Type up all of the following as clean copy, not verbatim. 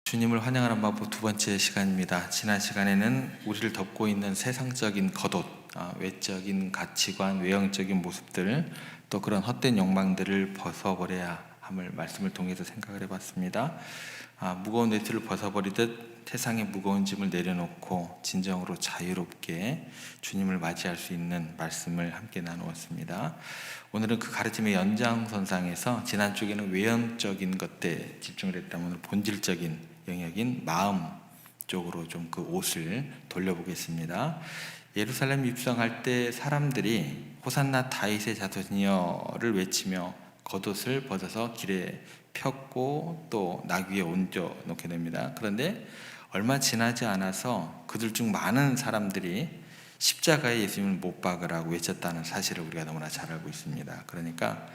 주님을 환영하는 마보 두 번째 시간입니다. 지난 시간에는 우리를 덮고 있는 세상적인 겉옷, 외적인 가치관, 외형적인 모습들, 또 그런 헛된 욕망들을 벗어버려야 함을 말씀을 통해서 생각을 해봤습니다. 무거운 외투를 벗어버리듯 세상의 무거운 짐을 내려놓고 진정으로 자유롭게 주님을 맞이할 수 있는 말씀을 함께 나누었습니다. 오늘은 그 가르침의 연장선상에서 지난 주에는 외형적인 것에 집중을 했다면 오늘 본질적인 영역인 마음 쪽으로 좀 그 옷을 돌려보겠습니다. 예루살렘 입성할 때 사람들이 호산나 다윗의 자손이여를 외치며 겉옷을 벗어서 길에 폈고 또 나귀에 얹어 놓게 됩니다. 그런데 얼마 지나지 않아서 그들 중 많은 사람들이 십자가에 예수님을 못 박으라고 외쳤다는 사실을 우리가 너무나 잘 알고 있습니다. 그러니까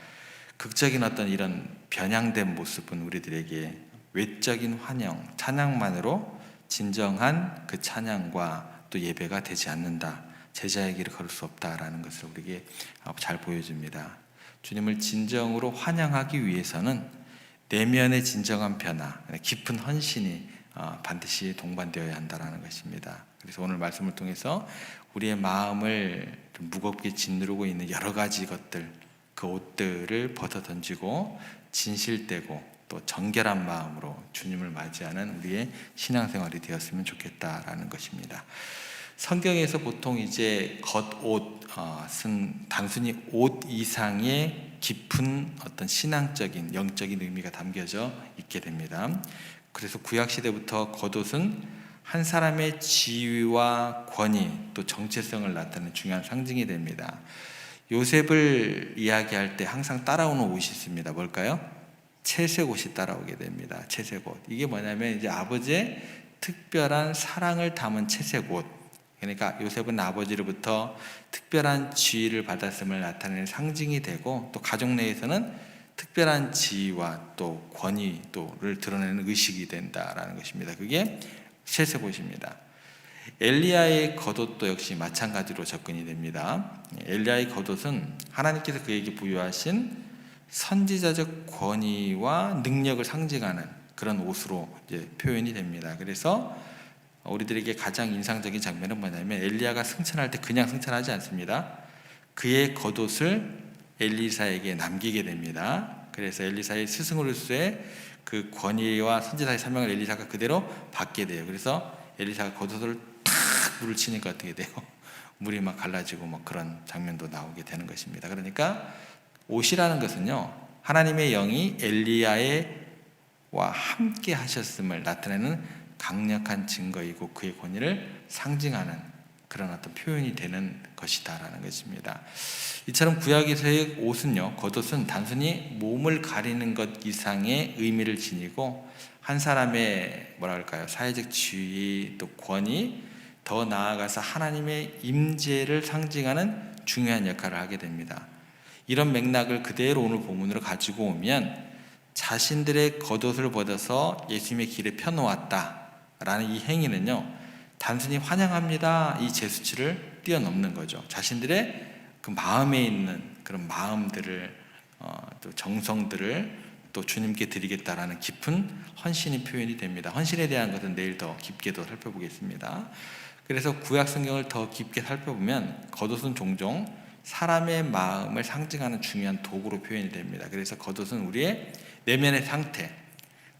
극적인 어떤 이런 변향된 모습은 우리들에게 외적인 환영, 찬양만으로 진정한 그 찬양과 또 예배가 되지 않는다. 제자의 길을 걸을 수 없다라는 것을 우리에게 잘 보여줍니다. 주님을 진정으로 환영하기 위해서는 내면의 진정한 변화, 깊은 헌신이 반드시 동반되어야 한다는 것입니다. 그래서 오늘 말씀을 통해서 우리의 마음을 좀 무겁게 짓누르고 있는 여러 가지 것들, 그 옷들을 벗어 던지고 진실되고 또 정결한 마음으로 주님을 맞이하는 우리의 신앙생활이 되었으면 좋겠다라는 것입니다. 성경에서 보통 이제 겉옷은 단순히 옷 이상의 깊은 어떤 신앙적인 영적인 의미가 담겨져 있게 됩니다. 그래서 구약 시대부터 겉옷은 한 사람의 지위와 권위 또 정체성을 나타내는 중요한 상징이 됩니다. 요셉을 이야기할 때 항상 따라오는 옷이 있습니다. 뭘까요? 채색 옷이 따라오게 됩니다. 채색 옷. 이게 뭐냐면 이제 아버지의 특별한 사랑을 담은 채색 옷. 그러니까 요셉은 아버지로부터 특별한 지위를 받았음을 나타내는 상징이 되고 또 가족 내에서는 특별한 지위와 또 권위를 드러내는 의식이 된다라는 것입니다. 그게 채색 옷입니다. 엘리야의 겉옷도 역시 마찬가지로 접근이 됩니다. 엘리야의 겉옷은 하나님께서 그에게 부여하신 선지자적 권위와 능력을 상징하는 그런 옷으로 이제 표현이 됩니다. 그래서 우리들에게 가장 인상적인 장면은 뭐냐면 엘리야가 승천할 때 그냥 승천하지 않습니다. 그의 겉옷을 엘리사에게 남기게 됩니다. 그래서 엘리사의 스승으로서의 그 권위와 선지자의 사명을 엘리사가 그대로 받게 돼요. 그래서 엘리사가 겉옷을 탁 물을 치니까 어떻게 돼요? 물이 막 갈라지고 뭐 그런 장면도 나오게 되는 것입니다. 그러니까 옷이라는 것은요, 하나님의 영이 엘리야와 함께 하셨음을 나타내는 강력한 증거이고 그의 권위를 상징하는 그런 어떤 표현이 되는 것이다라는 것입니다. 이처럼 구약에서의 옷은요, 겉옷은 단순히 몸을 가리는 것 이상의 의미를 지니고 한 사람의 사회적 지위 또 권위, 더 나아가서 하나님의 임재를 상징하는 중요한 역할을 하게 됩니다. 이런 맥락을 그대로 오늘 본문으로 가지고 오면 자신들의 겉옷을 벗어서 예수님의 길에 펴놓았다라는 이 행위는요, 단순히 환영합니다 이 제스처를 뛰어넘는 거죠. 자신들의 그 마음에 있는 그런 마음들을 또 정성들을 또 주님께 드리겠다라는 깊은 헌신이 표현이 됩니다. 헌신에 대한 것은 내일 더 깊게 더 살펴보겠습니다. 그래서 구약 성경을 더 깊게 살펴보면 겉옷은 종종 사람의 마음을 상징하는 중요한 도구로 표현이 됩니다. 그래서 겉옷은 우리의 내면의 상태,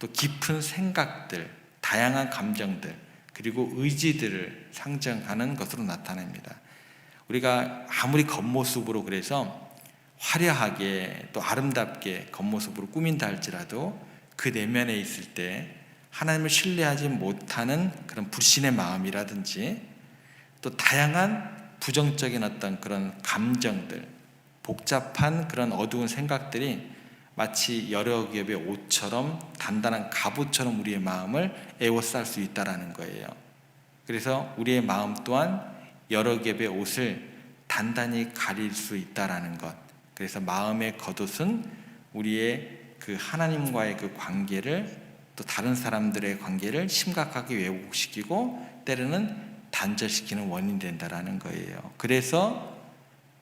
또 깊은 생각들, 다양한 감정들, 그리고 의지들을 상징하는 것으로 나타납니다. 우리가 아무리 겉모습으로 그래서 화려하게 또 아름답게 겉모습으로 꾸민다 할지라도 그 내면에 있을 때 하나님을 신뢰하지 못하는 그런 불신의 마음이라든지 또 다양한 부정적인 어떤 그런 감정들, 복잡한 그런 어두운 생각들이 마치 여러 겹의 옷처럼 단단한 갑옷처럼 우리의 마음을 에워쌀 수 있다라는 거예요. 그래서 우리의 마음 또한 여러 겹의 옷을 단단히 가릴 수 있다라는 것. 그래서 마음의 겉옷은 우리의 그 하나님과의 그 관계를 또 다른 사람들의 관계를 심각하게 왜곡시키고 때로는 단절시키는 원인이 된다라는 거예요. 그래서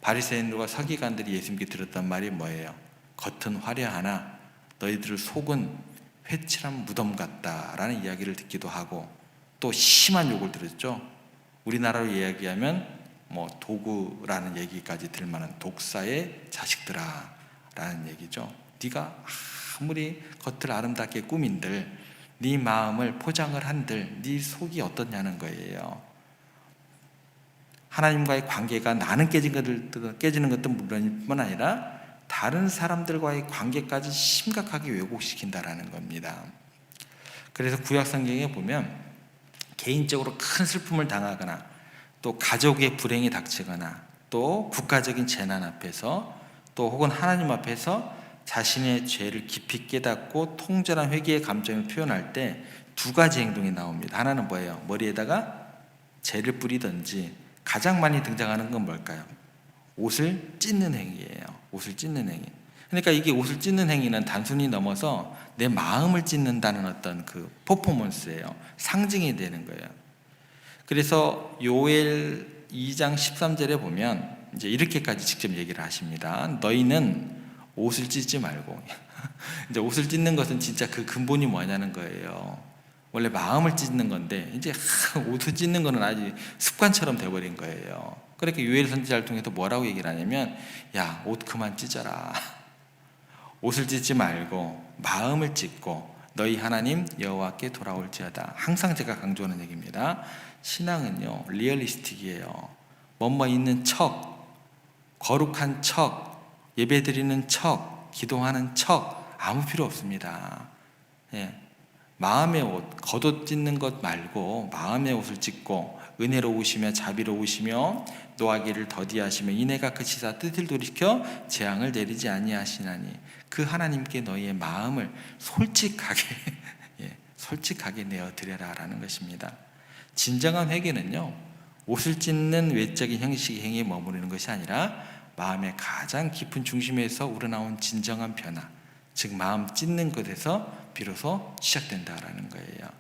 바리새인들과 서기관들이 예수님께 들었던 말이 뭐예요? 겉은 화려하나 너희들 속은 회칠한 무덤 같다라는 이야기를 듣기도 하고, 또 심한 욕을 들었죠. 우리나라로 이야기하면 뭐 도구라는 얘기까지 들만한 독사의 자식들아 라는 얘기죠. 네가 아무리 겉을 아름답게 꾸민들, 네 마음을 포장을 한들 네 속이 어떻냐는 거예요. 하나님과의 관계가 나는 깨지는 것도 물론뿐만 아니라 다른 사람들과의 관계까지 심각하게 왜곡시킨다라는 겁니다. 그래서 구약 성경에 보면 개인적으로 큰 슬픔을 당하거나 또 가족의 불행이 닥치거나 또 국가적인 재난 앞에서 또 혹은 하나님 앞에서 자신의 죄를 깊이 깨닫고 통절한 회개의 감정을 표현할 때 두 가지 행동이 나옵니다. 하나는 뭐예요? 머리에다가 재를 뿌리든지, 가장 많이 등장하는 건 뭘까요? 옷을 찢는 행위예요. 옷을 찢는 행위. 그러니까 이게 옷을 찢는 행위는 단순히 넘어서 내 마음을 찢는다는 어떤 그 퍼포먼스예요. 상징이 되는 거예요. 그래서 요엘 2장 13절에 보면 이제 이렇게까지 직접 얘기를 하십니다. 너희는 옷을 찢지 말고 이제 옷을 찢는 것은 진짜 그 근본이 뭐냐는 거예요. 원래 마음을 찢는 건데 이제 옷을 찢는 거는 아주 습관처럼 돼버린 거예요. 그렇게 요엘 선지자를 통해서 뭐라고 얘기를 하냐면, 야, 옷 그만 찢어라. 옷을 찢지 말고 마음을 찢고 너희 하나님 여호와께 돌아올지어다. 항상 제가 강조하는 얘기입니다. 신앙은요, 리얼리스틱이에요. 뭐뭐 있는 척, 거룩한 척, 예배드리는 척, 기도하는 척 아무 필요 없습니다. 예. 마음의 옷, 겉옷 찢는 것 말고 마음의 옷을 찢고 은혜로우시며 자비로우시며 노하기를 더디하시며 이내가 크시사 뜻을 돌이켜 재앙을 내리지 아니하시나니 그 하나님께 너희의 마음을 솔직하게 솔직하게 내어드려라 라는 것입니다. 진정한 회개는요, 옷을 찢는 외적인 형식의 행위에 머무르는 것이 아니라 마음의 가장 깊은 중심에서 우러나온 진정한 변화, 즉 마음 찢는 것에서 비로소 시작된다라는 거예요.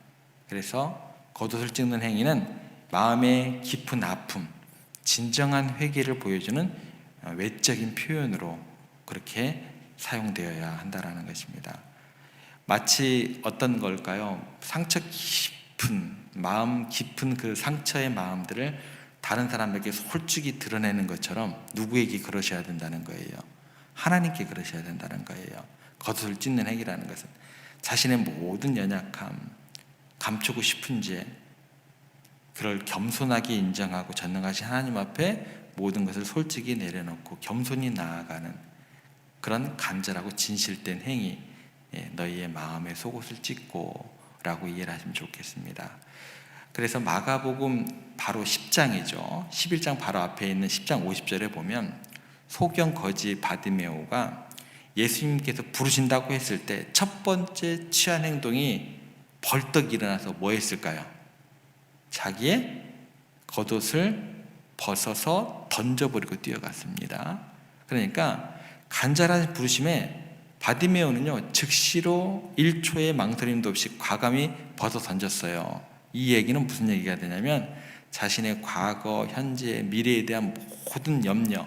그래서 겉옷을 찢는 행위는 마음의 깊은 아픔, 진정한 회개를 보여주는 외적인 표현으로 그렇게 사용되어야 한다라는 것입니다. 마치 어떤 걸까요? 상처 깊은 마음 깊은 그 상처의 마음들을 다른 사람에게 솔직히 드러내는 것처럼 누구에게 그러셔야 된다는 거예요. 하나님께 그러셔야 된다는 거예요. 겉옷을 찢는 행위라는 것은 자신의 모든 연약함, 감추고 싶은 죄, 그걸 겸손하게 인정하고 전능하신 하나님 앞에 모든 것을 솔직히 내려놓고 겸손히 나아가는 그런 간절하고 진실된 행위, 너희의 마음의 속옷을 찢고 라고 이해를 하시면 좋겠습니다. 그래서 마가복음 바로 10장이죠. 11장 바로 앞에 있는 10장 50절에 보면 소경 거지 바디메오가 예수님께서 부르신다고 했을 때 첫 번째 취한 행동이 벌떡 일어나서 뭐 했을까요? 자기의 겉옷을 벗어서 던져버리고 뛰어갔습니다. 그러니까 간절한 부르심에 바디메오는요, 즉시로 1초의 망설임도 없이 과감히 벗어 던졌어요. 이 얘기는 무슨 얘기가 되냐면 자신의 과거, 현재, 미래에 대한 모든 염려,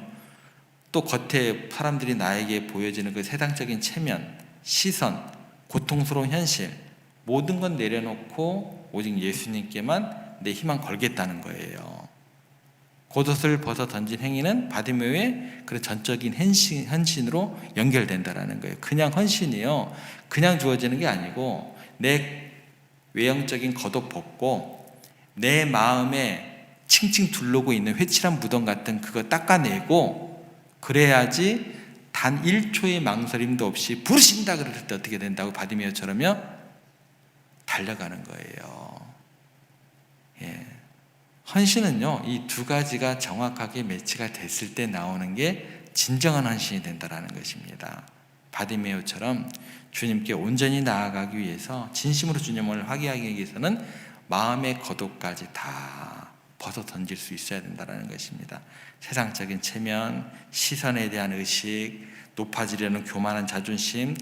또 겉에 사람들이 나에게 보여지는 그 세상적인 체면, 시선, 고통스러운 현실, 모든 건 내려놓고 오직 예수님께만 내 희망 걸겠다는 거예요. 겉옷을 벗어 던진 행위는 바디메오의 그런 전적인 헌신으로 연결된다라는 거예요. 그냥 헌신이요, 그냥 주어지는 게 아니고 내 외형적인 겉옷 벗고 내 마음에 칭칭 둘르고 있는 회칠한 무덤 같은 그거 닦아내고, 그래야지 단 1초의 망설임도 없이 부르신다 그럴 때 어떻게 된다고 바디메오처럼요 달려가는 거예요. 예. 헌신은요, 이 두 가지가 정확하게 매치가 됐을 때 나오는 게 진정한 헌신이 된다는 것입니다. 바디메오처럼 주님께 온전히 나아가기 위해서, 진심으로 주님을 화기하기 위해서는 마음의 겉옷까지 다 벗어 던질 수 있어야 된다는 것입니다. 세상적인 체면, 시선에 대한 의식, 높아지려는 교만한 자존심,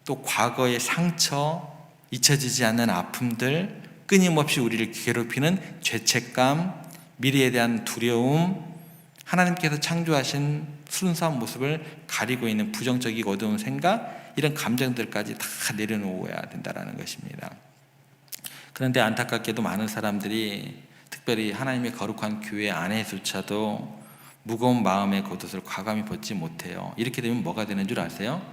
또 과거의 상처, 잊혀지지 않는 아픔들, 끊임없이 우리를 괴롭히는 죄책감, 미래에 대한 두려움, 하나님께서 창조하신 순수한 모습을 가리고 있는 부정적이고 어두운 생각, 이런 감정들까지 다 내려놓아야 된다는 것입니다. 그런데 안타깝게도 많은 사람들이 특별히 하나님의 거룩한 교회 안에조차도 무거운 마음의 겉옷을 과감히 벗지 못해요. 이렇게 되면 뭐가 되는 줄 아세요?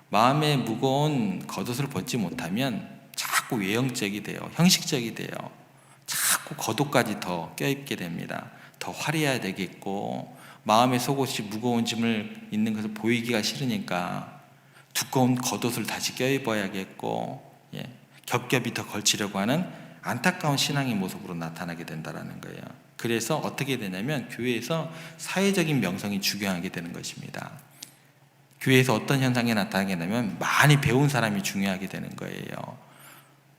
마음의 무거운 겉옷을 벗지 못하면 자꾸 외형적이 돼요. 형식적이 돼요. 자꾸 겉옷까지 더 껴입게 됩니다. 더 화려해야 되겠고, 마음의 속옷이 무거운 짐을 있는 것을 보이기가 싫으니까 두꺼운 겉옷을 다시 껴입어야겠고, 겹겹이 더 걸치려고 하는 안타까운 신앙의 모습으로 나타나게 된다는 거예요. 그래서 어떻게 되냐면 교회에서 사회적인 명성이 중요하게 되는 것입니다. 교회에서 어떤 현상이 나타나게 되냐면 많이 배운 사람이 중요하게 되는 거예요.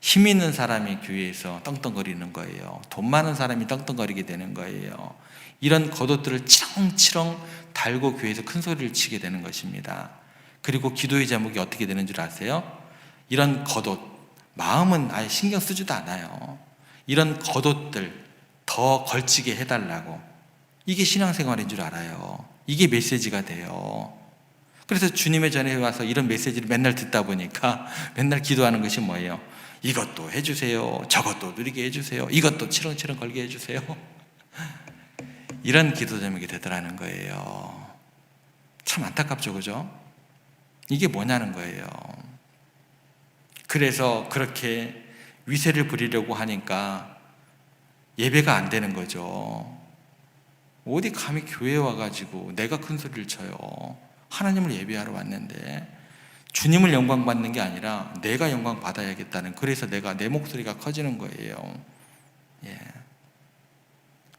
힘 있는 사람이 교회에서 떵떵거리는 거예요. 돈 많은 사람이 떵떵거리게 되는 거예요. 이런 겉옷들을 치렁치렁 달고 교회에서 큰 소리를 치게 되는 것입니다. 그리고 기도의 제목이 어떻게 되는 줄 아세요? 이런 겉옷, 마음은 아예 신경 쓰지도 않아요. 이런 겉옷들 더 걸치게 해달라고. 이게 신앙생활인 줄 알아요. 이게 메시지가 돼요. 그래서 주님의 전에 와서 이런 메시지를 맨날 듣다 보니까 맨날 기도하는 것이 뭐예요? 이것도 해주세요. 저것도 누리게 해주세요. 이것도 치렁치렁 걸게 해주세요. 이런 기도 제목이 되더라는 거예요. 참 안타깝죠, 그죠? 이게 뭐냐는 거예요. 그래서 그렇게 위세를 부리려고 하니까 예배가 안 되는 거죠. 어디 감히 교회에 와가지고 내가 큰 소리를 쳐요. 하나님을 예배하러 왔는데 주님을 영광 받는 게 아니라 내가 영광 받아야겠다는, 그래서 내 목소리가 커지는 거예요.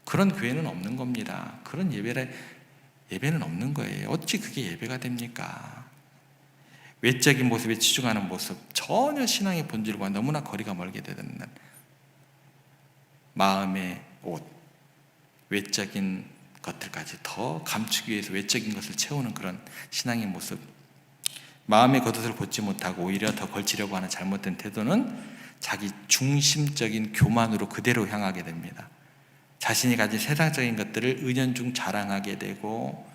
그런 교회는 없는 겁니다. 그런 예배는 없는 거예요. 어찌 그게 예배가 됩니까? 외적인 모습에 치중하는 모습, 전혀 신앙의 본질과 너무나 거리가 멀게 되는 마음의 옷, 외적인 것들까지 더 감추기 위해서 외적인 것을 채우는 그런 신앙의 모습, 마음의 겉옷을 벗지 못하고 오히려 더 걸치려고 하는 잘못된 태도는 자기 중심적인 교만으로 그대로 향하게 됩니다. 자신이 가진 세상적인 것들을 은연중 자랑하게 되고,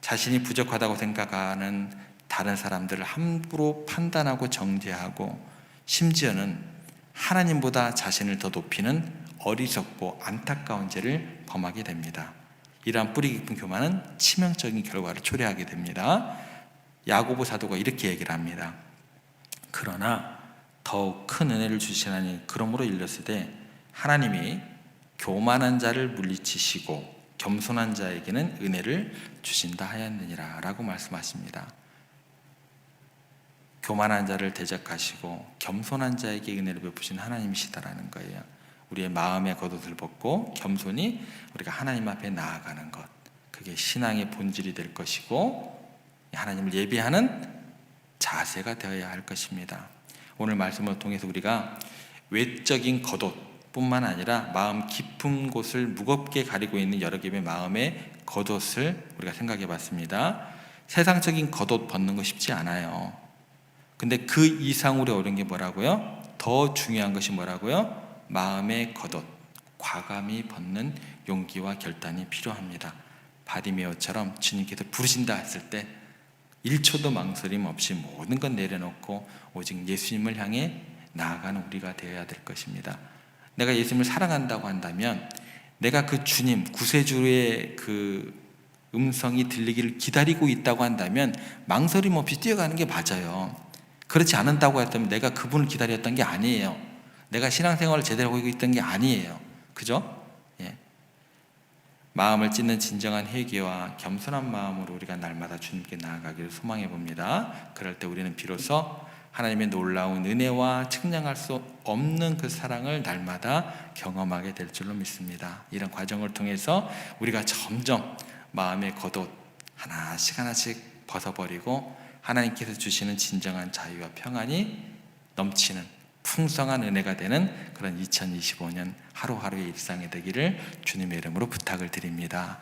자신이 부족하다고 생각하는 다른 사람들을 함부로 판단하고 정죄하고, 심지어는 하나님보다 자신을 더 높이는 어리석고 안타까운 죄를 범하게 됩니다. 이러한 뿌리 깊은 교만은 치명적인 결과를 초래하게 됩니다. 야고보 사도가 이렇게 얘기를 합니다. 그러나 더욱 큰 은혜를 주시나니 그러므로 일렀으되 하나님이 교만한 자를 물리치시고 겸손한 자에게는 은혜를 주신다 하였느니라 라고 말씀하십니다. 교만한 자를 대적하시고 겸손한 자에게 은혜를 베푸신 하나님이시다라는 거예요. 우리의 마음의 겉옷을 벗고 겸손히 우리가 하나님 앞에 나아가는 것, 그게 신앙의 본질이 될 것이고 하나님을 예배하는 자세가 되어야 할 것입니다. 오늘 말씀을 통해서 우리가 외적인 겉옷뿐만 아니라 마음 깊은 곳을 무겁게 가리고 있는 여러 개의 마음의 겉옷을 우리가 생각해 봤습니다. 세상적인 겉옷 벗는 거 쉽지 않아요. 근데 그 이상으로 어려운 게 뭐라고요? 더 중요한 것이 뭐라고요? 마음의 겉옷, 과감히 벗는 용기와 결단이 필요합니다. 바디메오처럼 주님께서 부르신다 했을 때 1초도 망설임 없이 모든 건 내려놓고 오직 예수님을 향해 나아가는 우리가 되어야 될 것입니다. 내가 예수님을 사랑한다고 한다면 내가 그 주님, 구세주의 그 음성이 들리기를 기다리고 있다고 한다면 망설임 없이 뛰어가는 게 맞아요. 그렇지 않는다고 했다면 내가 그분을 기다렸던 게 아니에요. 내가 신앙생활을 제대로 하고 있던 게 아니에요. 그죠? 마음을 찢는 진정한 회개와 겸손한 마음으로 우리가 날마다 주님께 나아가기를 소망해 봅니다. 그럴 때 우리는 비로소 하나님의 놀라운 은혜와 측량할 수 없는 그 사랑을 날마다 경험하게 될 줄로 믿습니다. 이런 과정을 통해서 우리가 점점 마음의 겉옷 하나씩 벗어버리고 하나님께서 주시는 진정한 자유와 평안이 넘치는 풍성한 은혜가 되는 그런 2025년 하루하루의 일상이 되기를 주님의 이름으로 부탁을 드립니다.